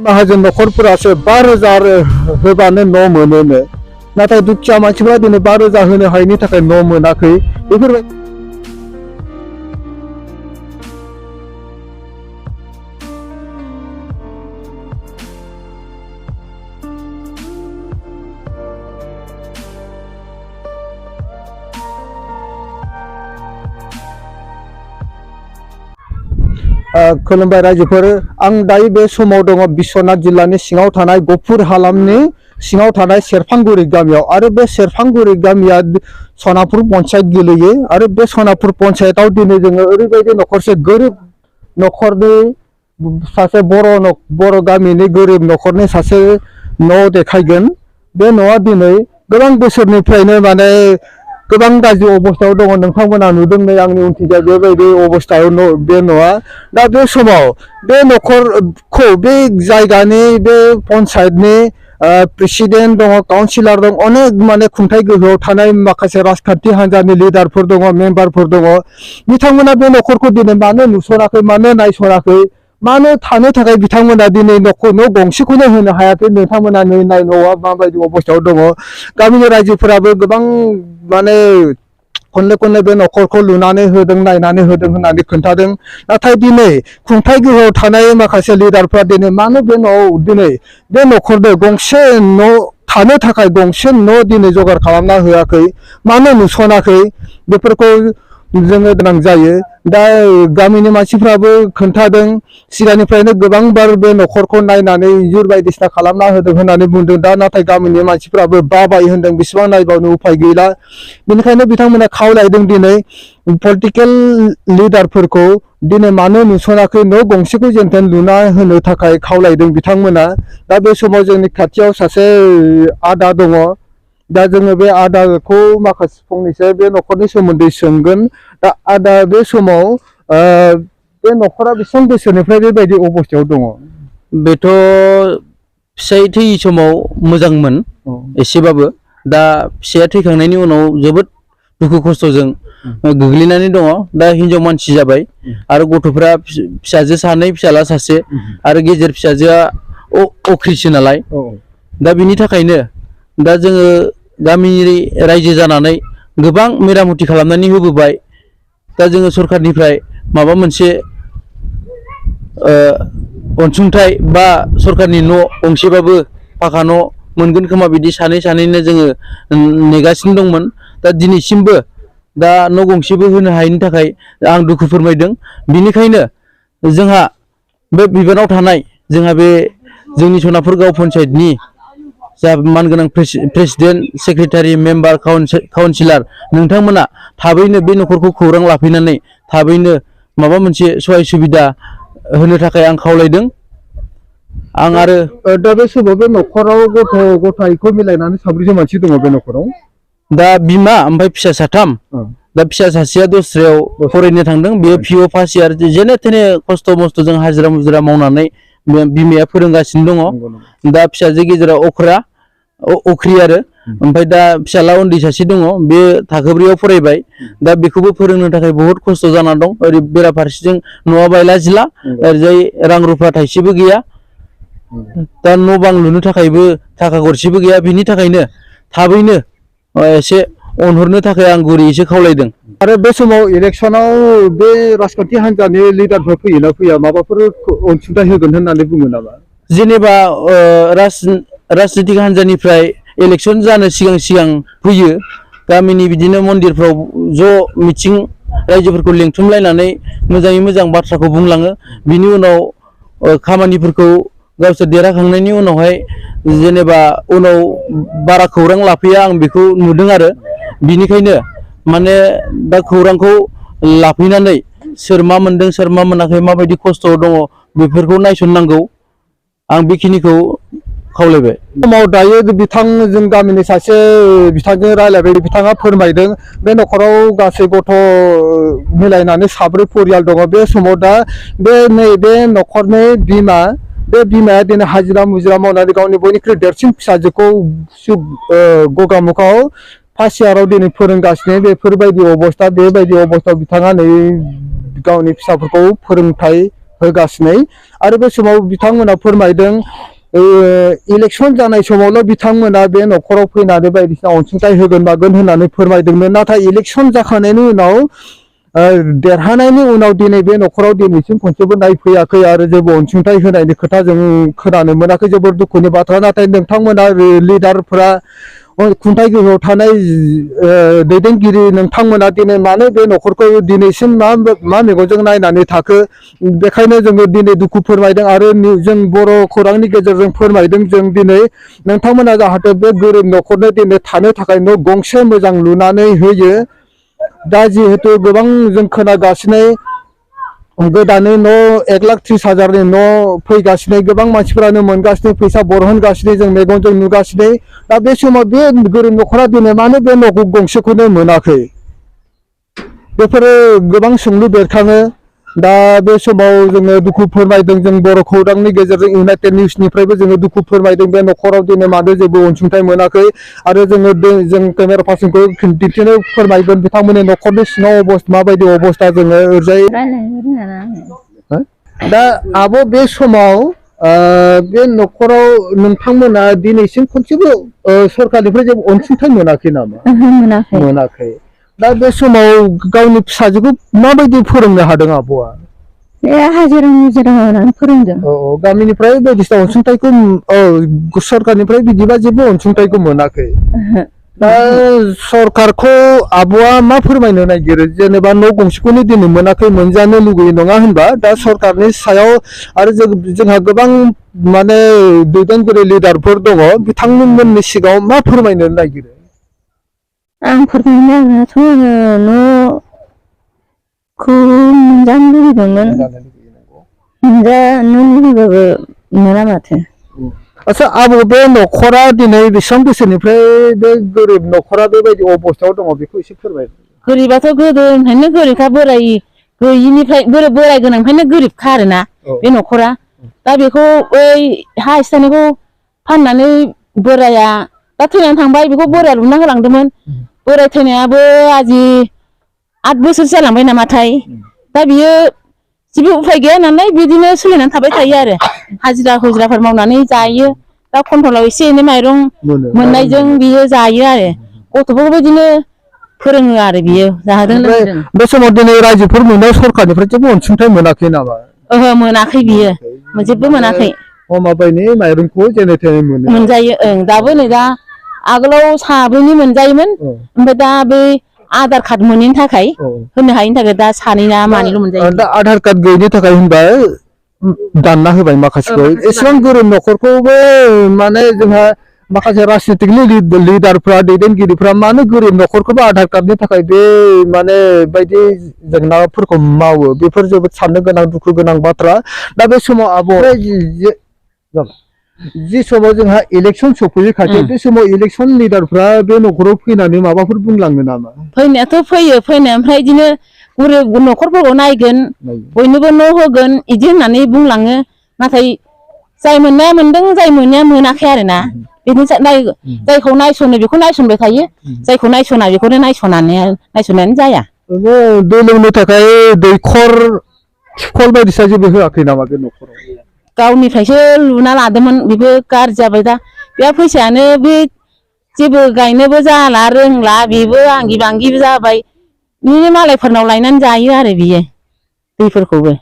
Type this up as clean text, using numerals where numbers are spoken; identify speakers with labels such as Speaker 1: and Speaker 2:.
Speaker 1: माहाजोन न'खरफोरासो 5,000 होबानो न' मोनोनो नाथाय दुखिया मानसिफोरा दिनै 5,000 होनो हायैनि थाखाय न' मोनाखै बेफोरबायदि खुलुमबाय रायजोफोर आं दायो बे समाव दङ बिश्वनाथ जिल्लानि सिङाव थानाय गफुर हालामनि सिङाव थानाय सेरफांगुरि गामियाव आरो बे सेरफांगुरि गामिया सनापुर पन्चायत गोलैयो आरो बे सनापुर पन्चायतआव दिनै जोङो ओरैबायदि न'खरसे गोरिब न'खरनि सासे बर' गामिनि गोरिब न'खरनि सासे न' देखायगोन बे न'आ दिनै गोबां बोसोरनिफ्रायनो माने गोबां गाज्रि अबस्थायाव दङ नोंथांमोना नुदों नै आंनि उनथिंजाय बेबायदि अबस्थायाव बे न'आ दा बे समाव बे न'खरखौ बे जायगानि बे पन्चायतनि प्रेसिडेन्ट दङ काउन्सिलर दं अनेक माने खुंथाय गोहोआव थानाय माखासे राजखान्थि हान्जानि लिडारफोर दङ मेम्बारफोर दङ बिथांमोना बे न'खरखौ दिनै मानो नुसनाखै मानो नायसनाखै मानो थानो थाखाय बिथांमोना दिनै न' गंसेखौनो होनो हायाखै नोंथांमोना नै नाय न'आ माबायदि अबस्थायाव दङ गामिनि रायजोफोराबो गोबां माने खनले बे न'खरखौ लुनानै होदों नायनानै होदों होननानै खोन्थादों नाथाय दिनै खुंथाय गोहोआव थानाय माखासे लिडारफ्रा दिनै मानो बे न'आव दिनै बे न'खरनो गंसे न' थानो थाखाय गंसे न' दिनै जगार खालामना होआखै मानो नुसनाखै बेफोरखौ जोङो गोनां जायो दा गामिनि मानसिफ्राबो खोन्थादों सिगांनिफ्रायनो गोबांबार बे न'खरखौ नायनानै इन्जुर बायदिसिना खालामना होदों होननानै बुंदों दा नाथाय गामिनि मानसिफ्राबो बाबाय होनदों बेसेबां नायबावनो उफाय गैला बेनिखायनो बिथांमोना खावलायदों दिनै पलिटिकेल लिडारफोरखौ दिनै मानो नुसनाखै न' गंसेखौ जेनथेन लुना होनो थाखाय खावलायदों बिथांमोना दा बे समाव जोंनि खाथियाव सासे आदा दङ दा जोङो बे आदाखौ माखासे फंनैसो बे न'खरनि सोमोन्दै सोंगोन दा आदा बे समाव बे न'खरा बेसेबां बोसोरनिफ्राय बेबायदि अबस्थायाव दङ
Speaker 2: बेथ' फिसाय थैयि समाव मोजांमोन एसेबाबो दा फिसाया थैखांनायनि उनाव जोबोद दुखु खस्थ'जों गोग्लैनानै दङ दा हिनजाव मानसि जाबाय आरो गथ'फ्रा फिसाजो सानै फिसाला सासे आरो गेजेर फिसाजोआ अख्रिसो नालाय दा बिनि थाखायनो दा जोङो गामिनि रायजो जानानै गोबां मेरामति खालामनानै होबोबाय दा जोङो सरखारनिफ्राय माबा मोनसे अनसुंथाइ बा सरखारनि न' गंसेबाबो पाका न' मोनगोन खोमा बिदि सानैनो जोङो नेगासिनो दंमोन दा दिनैसिमबो दा न' गंसेबो होनो हायैनि थाखाय आं दुखु फोरमायदों बिनिखायनो जोंहा बे बिबानाव थानाय जोंहा बे जोंनि सनापुर गाव पन्चायतनि जा मानगोनां प्रेसिडेन्ट सेक्रेटारि मेम्बार काउन्सिलर नोंथांमोना थाबैनो बे न'खरखौ खौरां लाफैनानै थाबैनो माबा मोनसे सहाय सुबिदा होनो थाखाय आं खावलायदों आं आरो
Speaker 1: दा बे समाव बे न'खराव गथ' गथायखौ मिलायनानै साब्रैसो मानसि दङ बे न'खराव
Speaker 2: दा बिमा ओमफ्राय फिसा साथाम दा फिसा सासेया दस्रायाव फरायनो थांदों बेयो पिअ फार्स्ट इयार जेने थेने खस्थ' मस्थ' जों हाजिरा मुजिरा मावनानै बिमाया फोरोंगासिनो दङ दा फिसाजो गेजेराव अख्रि आरो ओमफ्राय दा फिसाला उन्दै सासे दङ बे थाखो 4आव फरायबाय दा बेखौबो फोरोंनो थाखाय बहुत खस्थ' जाना दं ओरै बेराफारसेजों न'आ बायला जिला ओरैजाय रां रुफा थाइसेबो गैया दा न' बां लुनो थाखायबो थाखा गरसेबो गैया बिनि थाखायनो थाबैनो एसे अनहरनो थाखाय आं गुरै एसे खावलायदों
Speaker 1: आरो बे समाव इलेक्सनाव बे राजखान्थि हान्जानि लिडारफोर फैयोना फैया माबाफोर अनसुंथाइ होगोन होननानै बुङो नामा
Speaker 2: जेनेबा राजनीतिक हान्जानिफ्राय इलेक्सन जानो सिगां फैयो गामिनि बिदिनो मन्दिरफ्राव ज' मिटिं रायजोफोरखौ लेंथुमलायनानै मोजाङै मोजां बाथ्राखौ बुंलाङो बिनि उनाव खामानिफोरखौ गावसोर देरहाखांनायनि उनावहाय जेनेबा उनाव बारा खौरां लाफैया आं बेखौ नुदों आरो बिनिखायनो माने दा खौरांखौ लाफैनानै सोर मा मोनदों सोर मा मोनाखै माबायदि खस्थ' दङ बेफोरखौ नायसननांगौ आं बेखिनिखौ खावलायबाय
Speaker 1: समाव दायो बिथांजों गामिनि सासे बिथांजों रायलायबाय बिथाङा फोरमायदों बे न'खराव गासै गथ' मिलायनानै 4 परियाल दङ बे समाव दा बे नैबे न'खरनि बिमा बे बिमाया दिनै हाजिरा मुजिरा मावनानै गावनि बयनिख्रुइ देरसिन फिसाजोखौ गगामुखआव फार्स्ट इयाराव दिनै फोरोंगासिनो बेफोरबायदि अबस्था बेबायदि अबस्थायाव बिथाङा नै गावनि फिसाफोरखौ फोरोंथाइ होगासिनो आरो बे समाव बिथांमोना फोरमायदों इलेक्सन जानाय समावल' बिथांमोना बे न'खराव फैनानै बायदिसिना अनसुंथाइ होगोन मागोन होननानै फोरमायदोंमोन नाथाय इलेक्सन जाखांनायनि उनाव देरहानायनि उनाव दिनै बे न'खराव दिनैसिम खनसेबो नायफैयाखै आरो जेबो अनसुंथाइ होनायनि खोथा जों खोनानो मोनाखै जोबोर दुखुनि बाथ्रा नाथाय नोंथांमोना लिडारफोरा खुंथाय गोहोआव थानाय दैदेनगिरि नोंथांमोना दिनै मानो बे न'खरखौ दिनैसिम मा मेगनजों नायनानै थाखो बेखायनो जोङो दिनै दुखु फोरमायदों आरो जों बर' खौरांनि गेजेरजों फोरमायदों जों दिनै नोंथांमोना जाहाथे बे गोरिब न'खरनो दिनै थानो थाखाय न' गंसे मोजां लुनानै होयो दा जिहेतु गोबां जों खोनागासिनो गोदानै न' 1,30,000नि न' फैगासिनो गोबां मानसिफोरानो मोनगासिनो फैसा बरहनगासिनो जों मेगनजों नुगासिनो दा बे समाव बे गोरिब न'खरा दिनै मानो बे न' गंसेखौनो मोनाखै बेफोरो गोबां सोंलु बेरखाङो दा बे समाव जोङो दुखु फोरमायदों जों बर' खौरांनि गेजेरजों इउनाइटेड निउसनिफ्रायबो जोङो दुखु फोरमायदों बे न'खराव दिनै मानो जेबो अनसुंथाइ मोनाखै आरो जों केमेरा पार्सनखौ दिन्थिनो फोरमायगोन बिथांमोननि न'खरनि सिङाव माबायदि अबस्था जोङो ओरैजाय दा आब' बे समाव बे न'खराव नोंथांमोना दिनैसिम खनसेबो सरकारनिफ्राय जेबो अनसुंथाइ मोनाखै नामा मोनाखै दा बे समाव गावनि फिसाजोखौ माबायदि फोरोंनो हादों आब'आ
Speaker 3: हाजिरा मुजिरा होनानै फोरोंदों
Speaker 1: गामिनिफ्राय बायदिसिना अनसुंथाइखौ सरकारनिफ्राय बिदिबा जेबो अनसुंथाइखौ मोनाखै दा सरकारखौ आब'आ मा फोरमायनो नागिरो जेनेबा न' गंसेखौनो दिनै मोनाखै मोनजानो लुगैयो नङा होनबा दा सरकारनि सायाव आरो जोंहा गोबां माने दैदेनगिरि लिडारफोर दङ बिथांमोननि सिगाङाव मा फोरमायनो नागिरो
Speaker 3: आं फोरमायनो नागिरनायाथ' आङो न'खौ मोनजानो लुगैदोंमोन मोनजानो लुगैबाबो मोना माथो
Speaker 1: आच्छा आब' बे न'खरा दिनै बेसेबां बोसोरनिफ्राय बे गोरिब न'खरा बेबायदि अबस्थायाव दङ बेखौ एसे फोरमाय
Speaker 3: गोरिबाथ' गोदोनिफ्रायनो गोरिबखा बोराय गैयिनिफ्राय बोराय गोनांनिफ्रायनो गोरिबखा आरोना बे न'खरा दा बेखौ बै हा एसेनिखौ फाननानै बोराया दा थैनानै थांबाय बेखौ बोराया लुना होलांदोंमोन बोराय थैनायाबो आजि 8 बोसोर जालांबाय नामाथाय दा बियो जेबो उफाय गैया नालाय बिदिनो सोलिनानै थाबाय थायो आरो हाजिराफोर मावनानै जायो दा कन्ट्रलाव एसे एनै माइरं मोननायजों बियो जायो आरो गथ'फोरखौ बिदिनो फोरोङो आरो बियो जाहोदों लोंहोदों
Speaker 1: बे समाव दिनै रायजोफोर मोननायाव सरकारनिफ्राय जेबो अनसुंथाइ मोनाखै नामा
Speaker 3: ओहो मोनाखै बियो जेबो मोनाखै
Speaker 1: माबायदि माइरंखौ जेने थेने
Speaker 3: मोनजायो दाबो नै दा आगोलाव साब्रैनि मोनजायोमोन ओमफ्राय दा बै आधार कार्ड मोनैनि थाखाय होनो हायिनि थाखाय दा सानै ना मानैल' मोनजायो
Speaker 1: दा आधार कार्ड गैयिनि थाखाय होनबा दानना होबाय माखासेखौ एसेबां गोरिब न'खरखौबो माने जोंहा माखासे राजनितिकनि लिडारफ्रा दैदेनगिरिफ्रा मानो गोरिब न'खरखौबो आधार कार्डनि थाखाय बे माने बायदि जेंनाफोरखौ मावो बेफोर जोबोद साननो गोनां दुखु गोनां बाथ्रा दा बे समाव आब' जि समाव जोंहा इलेक्सन सफैयो खाथियाव बे समाव इलेक्सन लिडारफ्रा बे न'खराव फैनानै माबाफोर बुंलाङो नामा
Speaker 3: फैनायाथ' फैयो फैनाया ओमफ्राय बिदिनो गोरिब न'खरफोरखौ नायगोन बयनोबो न' होगोन बिदि होननानै बुंलाङो नाथाय जाय मोननाया मोनदों जाय मोननाया मोनाखै आरोना बिदिनो जायखौ नायसनो बेखौ नायसनबाय थायो जायखौ नायसना बेखौनो नायसननायानो जाया
Speaker 1: दै लोंनो थाखाय दैखर थिखल बायदिसिना जेबो होआखै नामा बे न'खराव
Speaker 3: गावनिफ्रायसो लुना लादोंमोन बेबो गाज्रि जाबाय दा बे फैसायानो बे जेबो गायनोबो जाला रोंला बेबो आंगि बांगिबो जाबाय बिदिनो मालायफोरनाव लायनानै जायो आरो बियो दैफोरखौबो